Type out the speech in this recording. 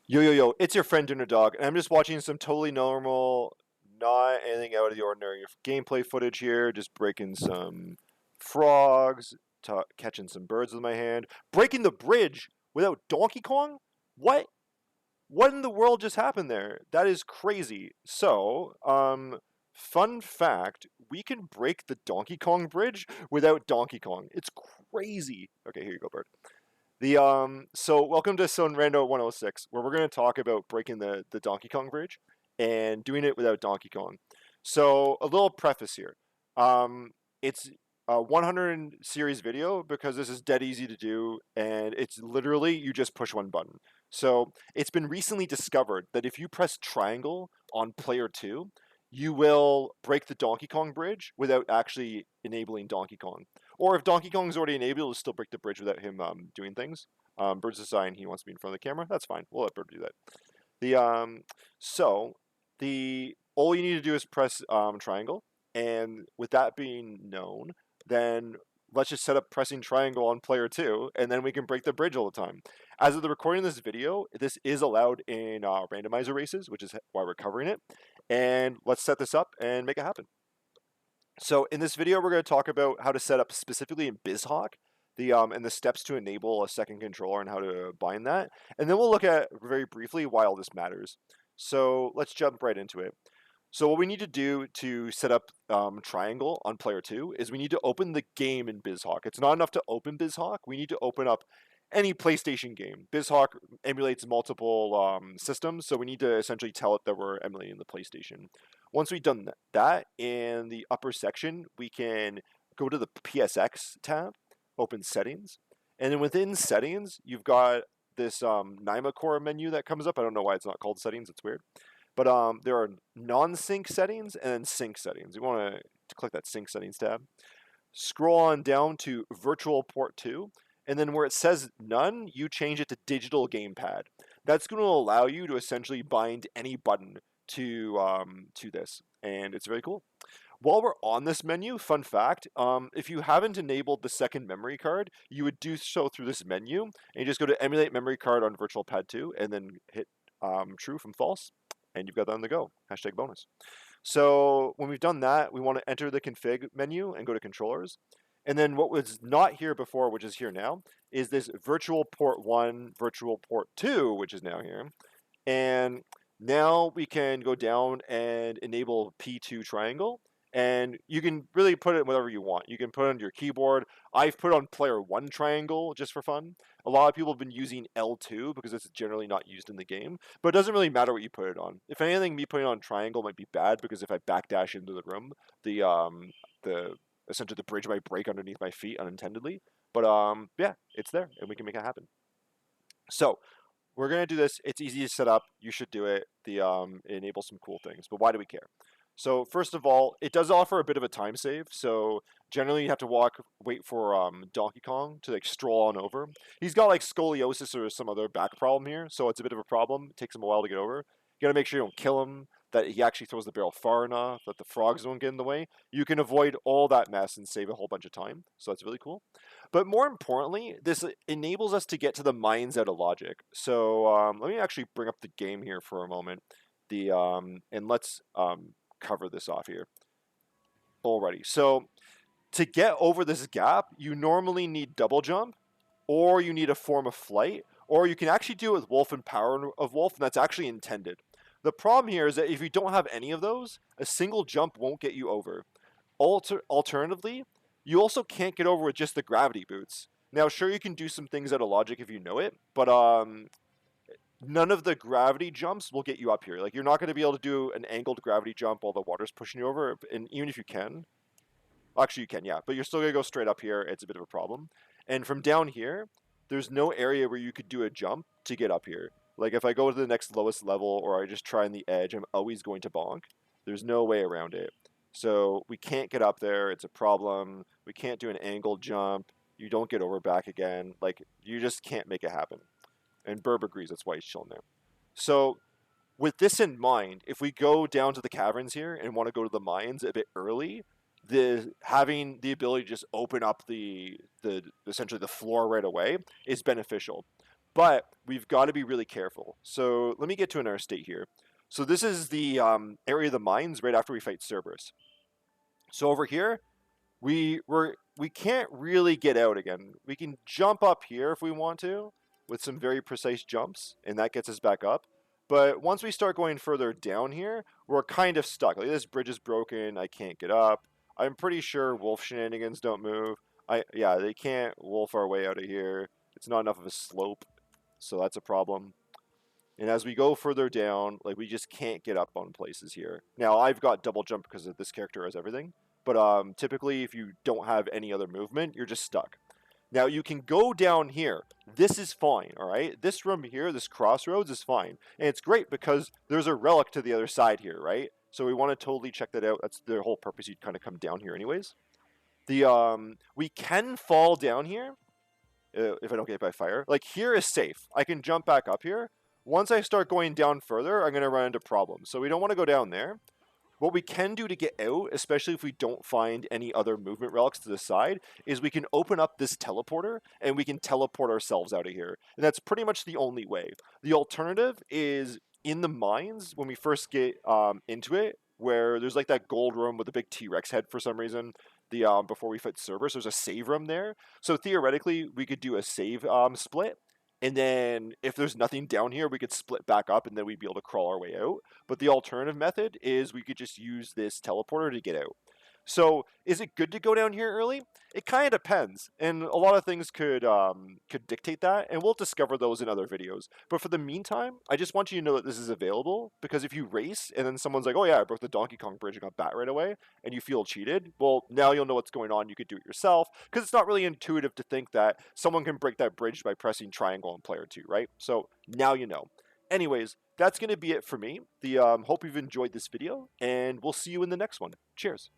Yo, yo, yo, it's your friend Dinner Dog, and I'm just watching some totally normal, not anything out of the ordinary gameplay footage here, just breaking some frogs, catching some birds with my hand, breaking the bridge without Donkey Kong? What? What in the world just happened there? That is crazy. So, fun fact, we can break the Donkey Kong bridge without Donkey Kong. It's crazy. Okay, here you go, bird. So welcome to Rando 106, where we're going to talk about breaking the Donkey Kong bridge and doing it without Donkey Kong. So a little preface here. It's a 100 series video because this is dead easy to do, and it's literally you just push one button. So it's been recently discovered that if you press triangle on player 2, you will break the Donkey Kong bridge without actually enabling Donkey Kong. Or if Donkey Kong's already enabled, it'll still break the bridge without him doing things. Bird's deciding he wants to be in front of the camera. That's fine. We'll let Bird do that. The so the all you need to do is press triangle, and with that being known, then let's just set up pressing triangle on player 2, and then we can break the bridge all the time. As of the recording of this video, this is allowed in randomizer races, which is why we're covering it. And let's set this up and make it happen. So in this video, we're going to talk about how to set up specifically in Bizhawk, and the steps to enable a second controller and how to bind that. And then we'll look at very briefly why all this matters. So let's jump right into it. So what we need to do to set up triangle on player 2 is we need to open the game in Bizhawk. It's not enough to open Bizhawk. We need to open up any PlayStation game. Bizhawk emulates multiple systems, so we need to essentially tell it that we're emulating the PlayStation. Once we've done that, in the upper section, we can go to the PSX tab, open settings, and then within settings, you've got this Nima Core menu that comes up. I don't know why it's not called settings, it's weird. But there are non-sync settings and then sync settings. You want to click that sync settings tab. Scroll on down to virtual port 2, and then where it says none, you change it to digital gamepad. That's going to allow you to essentially bind any button to this, and it's very cool. While we're on this menu, fun fact, if you haven't enabled the second memory card, you would do so through this menu, and you just go to emulate memory card on virtual pad 2, and then hit true from false, and you've got that on the go. Hashtag bonus. So when we've done that, we want to enter the config menu and go to controllers. And then what was not here before, which is here now, is this virtual port 1, virtual port 2, which is now here. And now we can go down and enable P2 triangle. And you can really put it whatever you want. You can put it on your keyboard. I've put on player 1 triangle just for fun. A lot of people have been using L2 because it's generally not used in the game. But it doesn't really matter what you put it on. If anything, me putting on triangle might be bad because if I backdash into the room, the essentially the bridge might break underneath my feet unintendedly. But yeah, it's there and we can make it happen. So we're gonna do this. It's easy to set up. You should do it. It enables some cool things. But why do we care? So first of all, it does offer a bit of a time save. So generally, you have to wait for Donkey Kong to like stroll on over. He's got like scoliosis or some other back problem here, so it's a bit of a problem. It takes him a while to get over. You gotta make sure you don't kill him. That he actually throws the barrel far enough that the frogs don't get in the way. You can avoid all that mess and save a whole bunch of time. So that's really cool. But more importantly, this enables us to get to the mines out of logic. So let me actually bring up the game here for a moment. And let's cover this off here. Alrighty. So to get over this gap, you normally need double jump, or you need a form of flight, or you can actually do it with Wolf and Power of Wolf, and that's actually intended. The problem here is that if you don't have any of those, a single jump won't get you over. Alternatively, you also can't get over with just the gravity boots. Now, sure, you can do some things out of logic if you know it, but none of the gravity jumps will get you up here. Like, you're not going to be able to do an angled gravity jump while the water's pushing you over, and even if you can, actually you can, yeah, but you're still going to go straight up here. It's a bit of a problem. And from down here, there's no area where you could do a jump to get up here. Like, if I go to the next lowest level or I just try on the edge, I'm always going to bonk. There's no way around it. So we can't get up there. It's a problem. We can't do an angled jump. You don't get over back again. Like, you just can't make it happen. And Burb agrees. That's why he's chilling there. So with this in mind, if we go down to the caverns here and want to go to the mines a bit early, having the ability to just open up the essentially the floor right away is beneficial. but we've got to be really careful. So let me get to another state here. So this is the area of the mines right after we fight Cerberus. So over here, we can't really get out again. We can jump up here if we want to with some very precise jumps, and that gets us back up. But once we start going further down here, we're kind of stuck. Like this bridge is broken. I can't get up. I'm pretty sure wolf shenanigans don't move. Yeah, they can't wolf our way out of here. It's not enough of a slope, so that's a problem. And as we go further down, like we just can't get up on places here. Now I've got double jump because of this character has everything, but typically if you don't have any other movement, you're just stuck. Now you can go down here. This is fine, all right? This room here, this crossroads is fine. And it's great because there's a relic to the other side here, right? So we want to totally check that out. That's the whole purpose. You'd kind of come down here anyways. We can fall down here if I don't get hit by fire. Like here is safe. I can jump back up here. Once I start going down further, I'm going to run into problems. So we don't want to go down there. What we can do to get out, especially if we don't find any other movement relics to the side, is we can open up this teleporter and we can teleport ourselves out of here. And that's pretty much the only way. The alternative is in the mines when we first get into it, where there's like that gold room with a big T-Rex head for some reason. Before we fight Cerberus, there's a save room there. So theoretically, we could do a save split. And then if there's nothing down here, we could split back up and then we'd be able to crawl our way out. But the alternative method is we could just use this teleporter to get out. So is it good to go down here early? It kind of depends, and a lot of things could dictate that, and we'll discover those in other videos. But for the meantime, I just want you to know that this is available, because if you race and then someone's like, oh yeah, I broke the Donkey Kong bridge and got bat right away, and you feel cheated, well, now you'll know what's going on. You could do it yourself, because it's not really intuitive to think that someone can break that bridge by pressing triangle on player 2, right? So now you know. Anyways, that's going to be it for me. Hope you've enjoyed this video, and we'll see you in the next one. Cheers.